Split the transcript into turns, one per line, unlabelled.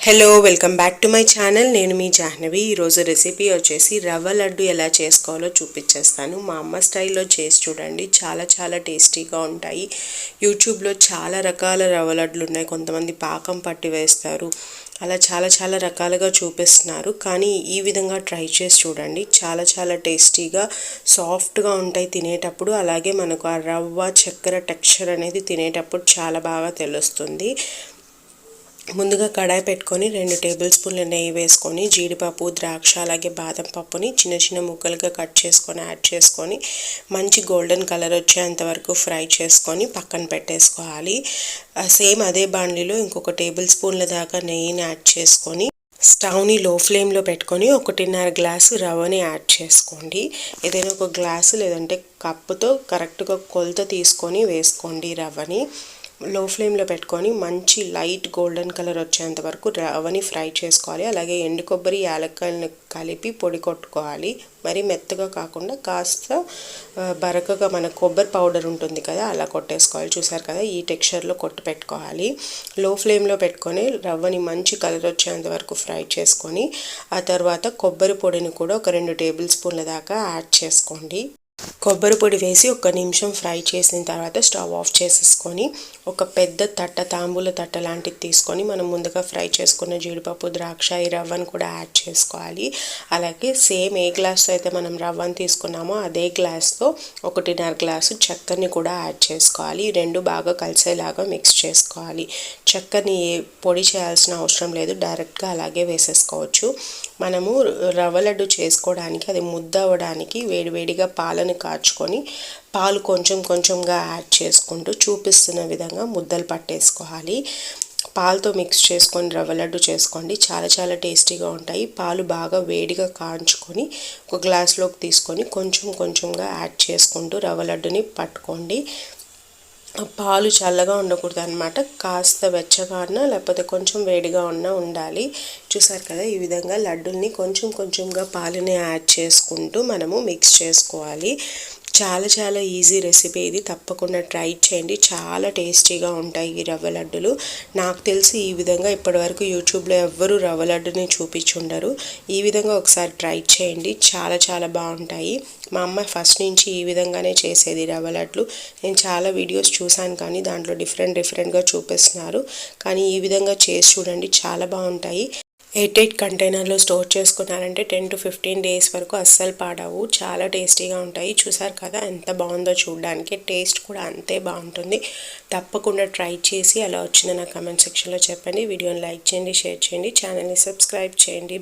Hello welcome back to my channel. నేను మీ జాహ్నవి. ఈరోజు recipe వచ్చేసి రవ్వ లడ్డు ఎలా చేసుకోవాలో చూపించేస్తాను. మా అమ్మ స్టైల్లో చేసి చూడండి, చాలా టేస్టీగా ఉంటాయి. యూట్యూబ్లో చాలా రకాల రవ్వ లడ్డులు ఉన్నాయి. కొంతమంది పాకం పట్టి వేస్తారు, అలా చాలా రకాలుగా చూపిస్తున్నారు. కానీ ఈ విధంగా ట్రై చేసి చూడండి, చాలా టేస్టీగా సాఫ్ట్గా ఉంటాయి తినేటప్పుడు. అలాగే మనకు ఆ రవ్వ చక్కెర టెక్స్చర్ అనేది తినేటప్పుడు చాలా బాగా తెలుస్తుంది. ముందుగా కడాయి పెట్టుకొని 2 టేబుల్ స్పూన్ల నెయ్యి వేసుకొని జీడిపప్పు, ద్రాక్ష అలాగే బాదం పప్పుని చిన్న ముక్కలుగా కట్ చేసుకొని యాడ్ చేసుకొని మంచి గోల్డెన్ కలర్ వచ్చేంత వరకు ఫ్రై చేసుకొని పక్కన పెట్టేసుకోవాలి. సేమ్ అదే బాండిలో ఇంకొక టేబుల్ స్పూన్ల దాకా నెయ్యిని యాడ్ చేసుకొని స్టవ్ని లో ఫ్లేమ్లో పెట్టుకొని 1.5 గ్లాసు రవ్వని యాడ్ చేసుకోండి. ఏదైనా ఒక గ్లాసు లేదంటే కప్పుతో కరెక్ట్గా కొలత తీసుకొని వేసుకోండి. రవ్వని లో ఫ్లేమ్లో పెట్టుకొని మంచి లైట్ గోల్డెన్ కలర్ వచ్చేంత వరకు రవ్వని ఫ్రై చేసుకోవాలి. అలాగే ఎండు కొబ్బరి, యాలక్కాయలను కలిపి పొడి కొట్టుకోవాలి. మరి మెత్తగా కాకుండా కాస్త బరకగా మన కొబ్బరి పౌడర్ ఉంటుంది కదా, అలా కొట్టేసుకోవాలి. చూసారు కదా, ఈ టెక్స్చర్లో కొట్టి పెట్టుకోవాలి. లో ఫ్లేమ్లో పెట్టుకొని రవ్వని మంచి కలర్ వచ్చేంత వరకు ఫ్రై చేసుకొని ఆ తర్వాత కొబ్బరి పొడిని కూడా ఒక 2 టేబుల్ స్పూన్ల దాకా యాడ్ చేసుకోండి. కొబ్బరి పొడి వేసి 1 నిమిషం ఫ్రై చేసిన తర్వాత స్టవ్ ఆఫ్ చేసేసుకొని ఒక పెద్ద తాంబూల తట్ట లాంటిది తీసుకొని మనం ముందుగా ఫ్రై చేసుకున్న జీడిపప్పు, ద్రాక్ష, ఈ రవ్వను కూడా యాడ్ చేసుకోవాలి. అలాగే సేమ్ ఏ గ్లాస్తో అయితే మనం రవ్వను తీసుకున్నామో అదే గ్లాస్తో 1.5 గ్లాసు చక్కెరని కూడా యాడ్ చేసుకోవాలి. ఈ రెండు బాగా కలిసేలాగా మిక్స్ చేసుకోవాలి. చక్కెరని పొడి చేయాల్సిన అవసరం లేదు, డైరెక్ట్గా అలాగే వేసేసుకోవచ్చు. మనము రవ్వ లడ్డు చేసుకోవడానికి అది ముద్ద అవ్వడానికి వేడివేడిగా పాలను కాచుకొని పాలు కొంచెంగా యాడ్ చేసుకుంటూ చూపిస్తున్న విధంగా ముద్దలు పట్టేసుకోవాలి. పాలతో మిక్స్ చేసుకొని రవ్వ లడ్డు చేసుకోండి, చాలా టేస్టీగా ఉంటాయి. పాలు బాగా వేడిగా కాంచుకొని ఒక గ్లాస్లోకి తీసుకొని కొంచెంగా యాడ్ చేసుకుంటూ రవ్వ లడ్డుని పట్టుకోండి. పాలు చల్లగా ఉండకూడదు అనమాట, కాస్త వెచ్చగా ఉన్నా లేకపోతే కొంచెం వేడిగా ఉన్నా ఉండాలి. చూసారు కదా, ఈ విధంగా లడ్డుల్ని కొంచెంగా పాలని యాడ్ చేసుకుంటూ మనము మిక్స్ చేసుకోవాలి. చాలా ఈజీ రెసిపీ ఇది, తప్పకుండా ట్రై చేయండి. చాలా టేస్టీగా ఉంటాయి ఈ రవ్వ లడ్డులు. నాకు తెలిసి ఈ విధంగా ఇప్పటివరకు యూట్యూబ్లో ఎవ్వరూ రవ్వ లడ్డుని చూపించుండరు. ఈ విధంగా ఒకసారి ట్రై చేయండి, చాలా బాగుంటాయి. మా అమ్మ ఫస్ట్ నుంచి ఈ విధంగానే చేసేది రవ్వ లడ్లు. నేను చాలా వీడియోస్ చూశాను కానీ దాంట్లో డిఫరెంట్గా చూపిస్తున్నారు. కానీ ఈ విధంగా చేసి చూడండి, చాలా బాగుంటాయి. 8 కంటైనర్లో స్టోర్ చేసుకున్నారంటే 10 to 15 డేస్ వరకు అస్సలు పాడవు. చాలా టేస్టీగా ఉంటాయి. చూసారు కదా ఎంత బాగుందో చూడడానికి, టేస్ట్ కూడా అంతే బాగుంటుంది. తప్పకుండా ట్రై చేసి అలా వచ్చిందో నా కామెంట్ సెక్షన్లో చెప్పండి. వీడియోని లైక్ చేయండి, షేర్ చేయండి, ఛానల్ని సబ్స్క్రైబ్ చేయండి.